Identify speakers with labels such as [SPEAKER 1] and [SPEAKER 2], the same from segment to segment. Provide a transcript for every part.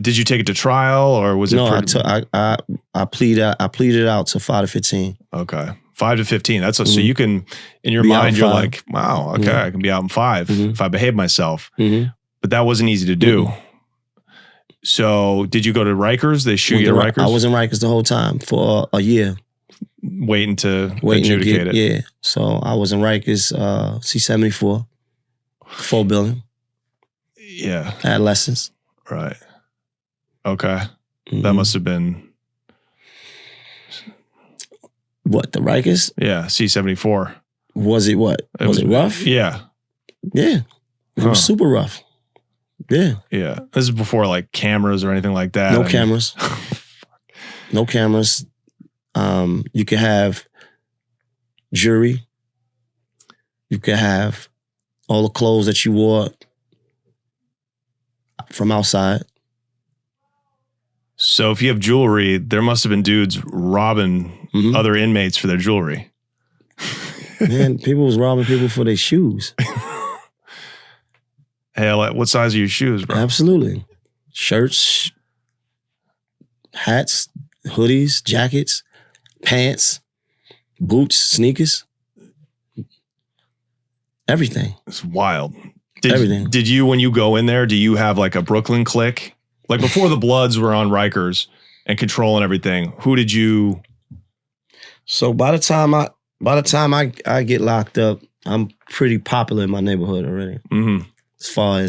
[SPEAKER 1] Did you take it to trial or was it?
[SPEAKER 2] No, I pleaded out to 5 to 15.
[SPEAKER 1] Okay. 5 to 15. That's so you can, in your
[SPEAKER 2] Be out
[SPEAKER 1] mind,
[SPEAKER 2] in
[SPEAKER 1] you're
[SPEAKER 2] 5.
[SPEAKER 1] like, wow, okay, I can be out in 5 if I behave myself. But that wasn't easy to do. So did you go to Rikers? They shoot you at Rikers?
[SPEAKER 2] I was in Rikers the whole time for a year.
[SPEAKER 1] Waiting to adjudicate it.
[SPEAKER 2] Yeah. So I was in Rikers, C-74, full building.
[SPEAKER 1] Yeah.
[SPEAKER 2] Adolescents.
[SPEAKER 1] Right. Okay. That must have been...
[SPEAKER 2] What, the Rikers?
[SPEAKER 1] Yeah, C-74.
[SPEAKER 2] Was it what? Was it rough?
[SPEAKER 1] Yeah.
[SPEAKER 2] Yeah. It was super rough. Yeah.
[SPEAKER 1] Yeah. This is before like cameras or anything like that.
[SPEAKER 2] No cameras. No cameras. You can have jury. You can have all the clothes that you wore from outside.
[SPEAKER 1] So if you have jewelry, there must have been dudes robbing other inmates for their jewelry.
[SPEAKER 2] Man, people was robbing people for their shoes.
[SPEAKER 1] Hey, what size are your shoes, bro?
[SPEAKER 2] Absolutely. Shirts, hats, hoodies, jackets, pants, boots, sneakers. Everything.
[SPEAKER 1] It's wild.
[SPEAKER 2] Everything.
[SPEAKER 1] Did you, when you go in there, do you have like a Brooklyn clique? Like before the Bloods were on Rikers and controlling everything, who did you?
[SPEAKER 2] So by the time I get locked up, I'm pretty popular in my neighborhood already. As far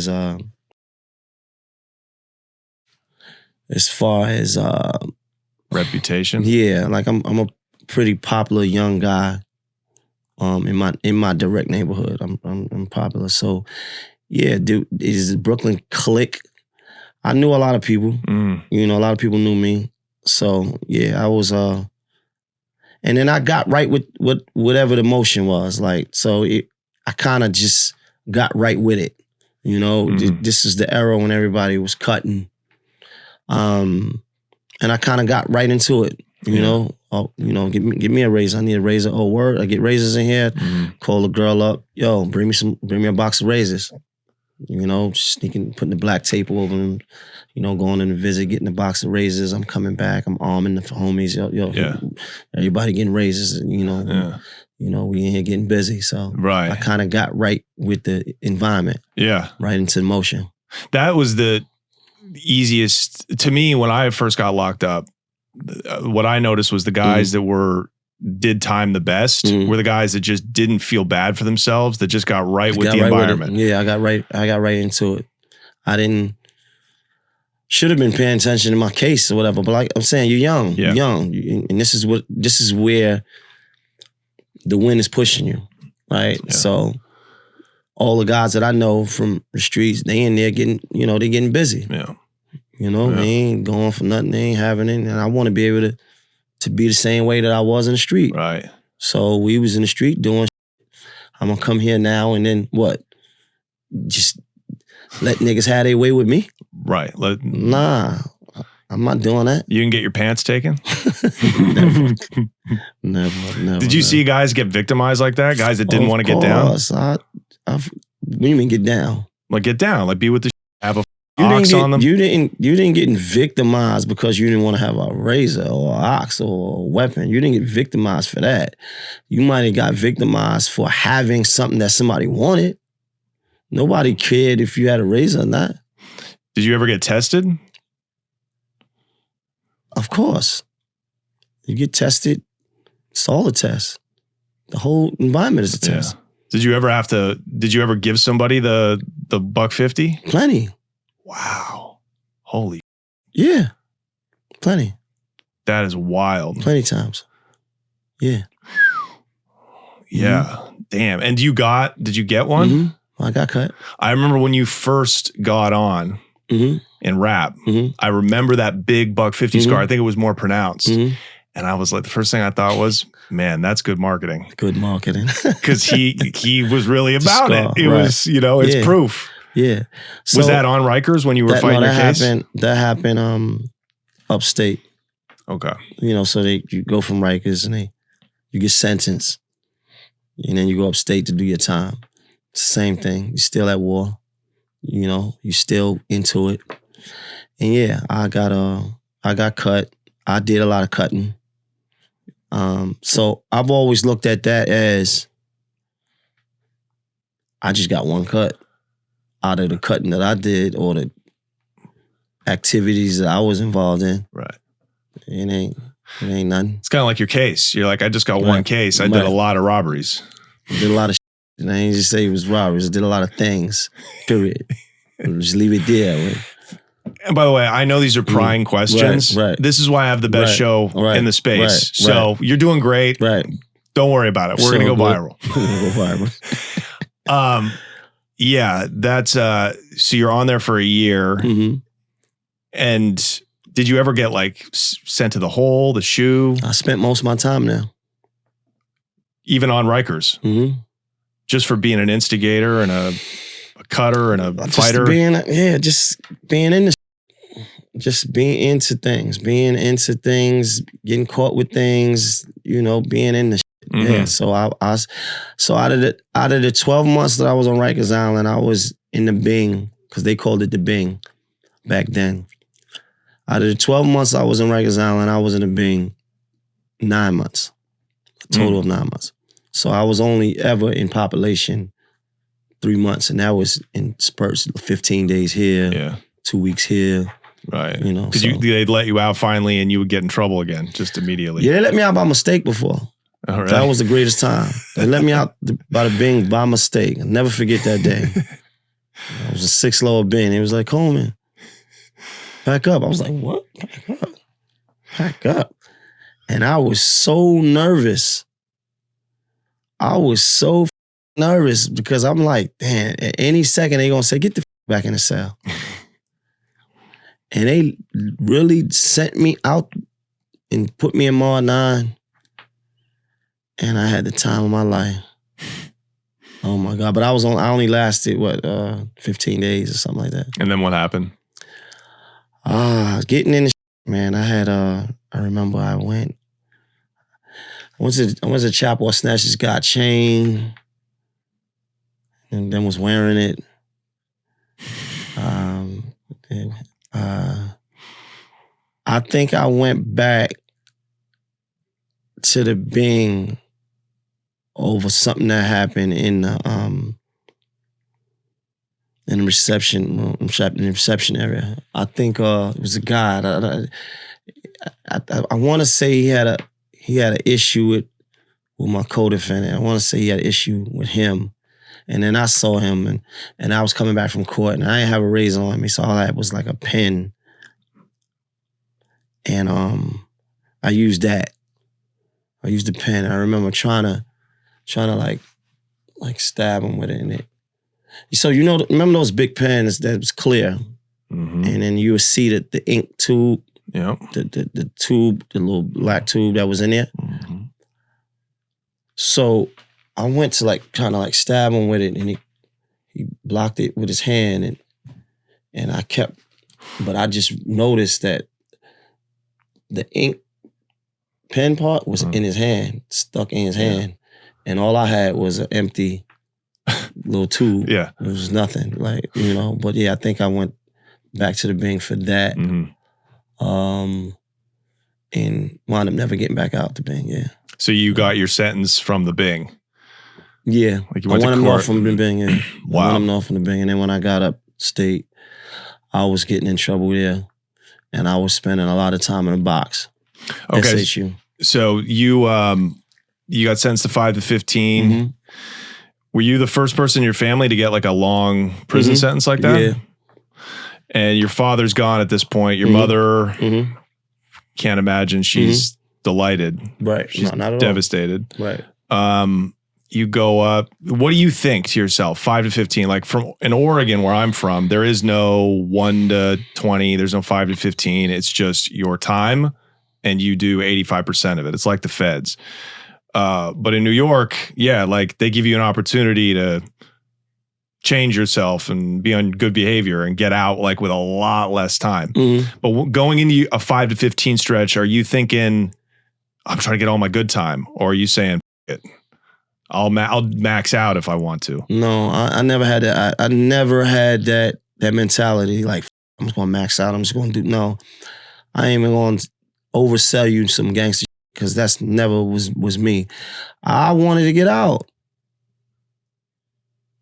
[SPEAKER 2] as
[SPEAKER 1] reputation.
[SPEAKER 2] Yeah, like I'm a pretty popular young guy. In my direct neighborhood, I'm popular. So yeah, dude, is Brooklyn clique. I knew a lot of people. You know, a lot of people knew me. So yeah, I was and then I got right with whatever the motion was. Like, so I kind of just got right with it. You know, this is the era when everybody was cutting. And I kind of got right into it. You know, give me a razor. I need a razor. Oh, word, I get razors in here. Call the girl up. Yo, bring me a box of razors. You know, sneaking, putting the black tape over them. You know, going in the visit, getting a box of razors. I'm coming back. I'm arming the homies. Yo, everybody getting razors. You know, we in here getting busy. So I kind of got right with the environment. Yeah, right into motion.
[SPEAKER 1] That was the easiest to me when I first got locked up. What I noticed was the guys that did time the best were the guys that just didn't feel bad for themselves, that just got right with the environment.
[SPEAKER 2] Yeah, I got right into it. I should have been paying attention to my case or whatever, but like I'm saying, you're young. You're young. And this is where the wind is pushing you. Right? Yeah. So all the guys that I know from the streets, they in there getting, they're getting busy. Yeah. They ain't going for nothing, they ain't having it. And I want to be able to be the same way that I was in the street.
[SPEAKER 1] Right.
[SPEAKER 2] So we was in the street doing shit. I'm gonna come here now and then what? Just let niggas have their way with me?
[SPEAKER 1] Right.
[SPEAKER 2] Nah, I'm not doing that.
[SPEAKER 1] You can get your pants taken?
[SPEAKER 2] Never.
[SPEAKER 1] Did you see guys get victimized like that? Guys that didn't want to get down?
[SPEAKER 2] What do you mean get down?
[SPEAKER 1] Like get down, like be with the have a ox on them.
[SPEAKER 2] You didn't get victimized because you didn't want to have a razor or an ox or a weapon. You didn't get victimized for that. You might have got victimized for having something that somebody wanted. Nobody cared if you had a razor or not.
[SPEAKER 1] Did you ever get tested?
[SPEAKER 2] Of course. You get tested. It's all a test. The whole environment is a test.
[SPEAKER 1] Yeah. Did you ever give somebody the $150?
[SPEAKER 2] Plenty.
[SPEAKER 1] Wow. Holy.
[SPEAKER 2] Yeah. Plenty.
[SPEAKER 1] That is wild.
[SPEAKER 2] Plenty times. Yeah.
[SPEAKER 1] Yeah. Damn. And did you get one?
[SPEAKER 2] I got cut.
[SPEAKER 1] I remember when you first got on in rap, I remember that big $150 scar. I think it was more pronounced. And I was like, the first thing I thought was, man, that's good marketing.
[SPEAKER 2] Good marketing.
[SPEAKER 1] Because he was really about it. It was, it's proof.
[SPEAKER 2] Yeah. So
[SPEAKER 1] was that on Rikers when you were fighting your case?
[SPEAKER 2] That happened upstate.
[SPEAKER 1] Okay.
[SPEAKER 2] So you go from Rikers and you get sentenced. And then you go upstate to do your time. It's the same thing. You're still at war. You're still into it. And yeah, I got cut. I did a lot of cutting. So I've always looked at that as I just got one cut out of the cutting that I did or the activities that I was involved in.
[SPEAKER 1] Right.
[SPEAKER 2] It ain't nothing.
[SPEAKER 1] It's kind of like your case. You're like, I just got one case. I did a lot of robberies.
[SPEAKER 2] Did a lot of shit. And I ain't just say it was robberies. I did a lot of things. Period. Just leave it there.
[SPEAKER 1] And by the way, I know these are prying questions.
[SPEAKER 2] Right.
[SPEAKER 1] This is why I have the best show in the space. So you're doing great.
[SPEAKER 2] Right.
[SPEAKER 1] Don't worry about it. We're going to go viral.
[SPEAKER 2] We're going to go viral.
[SPEAKER 1] Yeah, that's so you're on there for a year.
[SPEAKER 2] Mm-hmm.
[SPEAKER 1] And did you ever get like sent to the hole, the shoe?
[SPEAKER 2] I spent most of my time there.
[SPEAKER 1] Even on Rikers?
[SPEAKER 2] Mm-hmm.
[SPEAKER 1] Just for being an instigator and a cutter and a fighter?
[SPEAKER 2] Just being in the just being into things, getting caught with things, being in the
[SPEAKER 1] Mm-hmm.
[SPEAKER 2] Yeah, so out of the 12 months that I was on Rikers Island, I was in the Bing, because they called it the Bing back then. Out of the 12 months I was in Rikers Island, I was in the Bing 9 months, a total of 9 months. So I was only ever in population 3 months, and that was in spurts, 15 days here, 2 weeks here.
[SPEAKER 1] Right. Because they'd let you out finally, and you would get in trouble again just immediately.
[SPEAKER 2] Yeah, they let me out by mistake before.
[SPEAKER 1] All right.
[SPEAKER 2] That was the greatest time. They let me out by the Bing by mistake. I'll never forget that day. I was a 6-lower Bing. He was like, Coleman, back up. I was like, what? Back up. And I was so nervous. Because I'm like, damn, at any second they gonna say, get the back in the cell. And they really sent me out and put me in Mar 9. And I had the time of my life. Oh my God. But I only lasted, 15 days or something like that.
[SPEAKER 1] And then what happened?
[SPEAKER 2] Getting in the man, I remember I went to chapel, I snatched this guy's chain and then was wearing it. I think I went back to the Bing over something that happened in the reception area. I think it was a guy. I want to say he had an issue with my co-defendant. I want to say he had an issue with him. And then I saw him and I was coming back from court and I didn't have a razor on me, so all I had was like a pen. And I used that. I used the pen. I remember trying to like stab him with it. And so remember those big pens that was clear, and then you would see the ink tube, the tube, the little black tube that was in there. Mm-hmm. So I went to kind of stab him with it, and he blocked it with his hand, and I kept, but I just noticed that the ink pen part was in his hand, stuck in his hand. And all I had was an empty little tube. Yeah. It was nothing, but yeah, I think I went back to the Bing for that. Mm-hmm. And wound up never getting back out the Bing, yeah.
[SPEAKER 1] So you got your sentence from the Bing?
[SPEAKER 2] Yeah.
[SPEAKER 1] You went
[SPEAKER 2] I went off from the Bing, yeah.
[SPEAKER 1] Wow.
[SPEAKER 2] I went off from the Bing, and then when I got upstate, I was getting in trouble there. And I was spending a lot of time in a box.
[SPEAKER 1] Okay.
[SPEAKER 2] SHU.
[SPEAKER 1] So you got sentenced to 5 to 15. Mm-hmm. Were you the first person in your family to get a long prison sentence like that?
[SPEAKER 2] Yeah.
[SPEAKER 1] And your father's gone at this point. Your mother, can't imagine she's delighted.
[SPEAKER 2] Right.
[SPEAKER 1] She's
[SPEAKER 2] not at
[SPEAKER 1] devastated.
[SPEAKER 2] All. Right.
[SPEAKER 1] You go up. What do you think to yourself? 5 to 15. In Oregon, where I'm from, there is no 1 to 20. There's no 5 to 15. It's just your time, and you do 85% of it. It's like the feds. But in New York, they give you an opportunity to change yourself and be on good behavior and get out with a lot less time. Mm-hmm. But going into a 5 to 15 stretch, are you thinking, I'm trying to get all my good time? Or are you saying, it? I'll max out if I want to?
[SPEAKER 2] No, I never had that. I never had that mentality. I'm just gonna max out. I'm just gonna do no. I ain't even gonna oversell you some gangster shit, because that's never was me. I wanted to get out.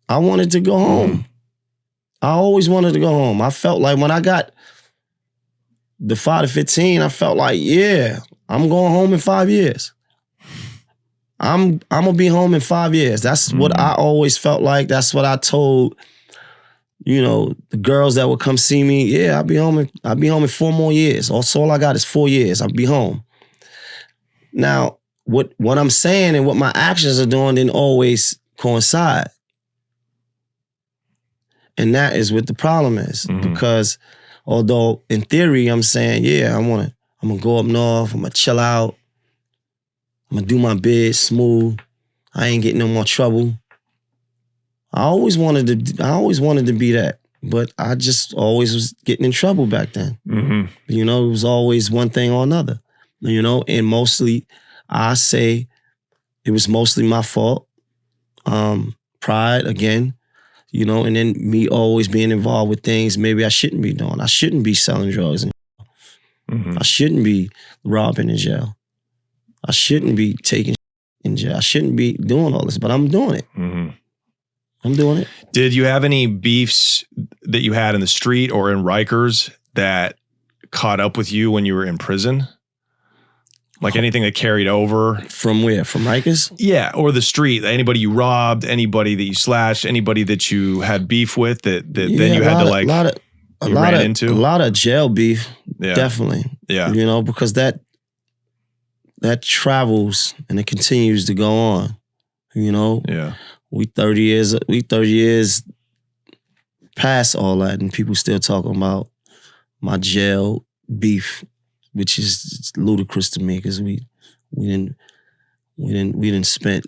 [SPEAKER 2] I wanted to go home. I always wanted to go home. I felt like when I got the 5 to 15, I felt like, yeah, I'm going home in 5 years. I'm gonna be home in 5 years. That's what I always felt like. That's what I told, the girls that would come see me. Yeah, I'll be home in 4 more years. All I got is 4 years. I'll be home. Now, what I'm saying and what my actions are doing didn't always coincide. And that is what the problem is. Because although in theory I'm saying, yeah, I'm gonna go up north, I'm gonna chill out, I'm gonna do my bid smooth, I ain't getting no more trouble. I always wanted to be that, but I just always was getting in trouble back then. It was always one thing or another. And mostly I say it was mostly my fault. Pride again. And then me always being involved with things maybe I shouldn't be doing. I shouldn't be selling drugs in jail. I shouldn't be robbing in jail. I shouldn't be taking in jail. I shouldn't be doing all this, but I'm doing it. I'm doing it.
[SPEAKER 1] Did you have any beefs that you had in the street or in Rikers that caught up with you when you were in prison? Like anything that carried over?
[SPEAKER 2] From where? From Rikers?
[SPEAKER 1] Yeah, or the street. Anybody you robbed, anybody that you slashed, anybody that you had beef with that then you had to like ran into?
[SPEAKER 2] A lot of jail beef, definitely.
[SPEAKER 1] Yeah.
[SPEAKER 2] Because that travels and it continues to go on.
[SPEAKER 1] Yeah.
[SPEAKER 2] We 30 years past all that, and people still talking about my jail beef, which is ludicrous to me because we didn't spent,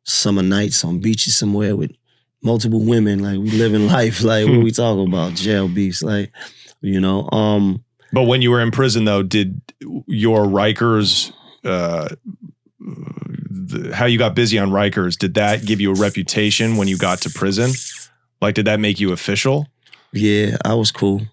[SPEAKER 2] summer nights on beaches somewhere with multiple women. Like we living life. Like what we talking about? Jail beefs. Like,
[SPEAKER 1] But when you were in prison though, did your Rikers, how you got busy on Rikers, did that give you a reputation when you got to prison? Like, did that make you official?
[SPEAKER 2] Yeah, I was cool.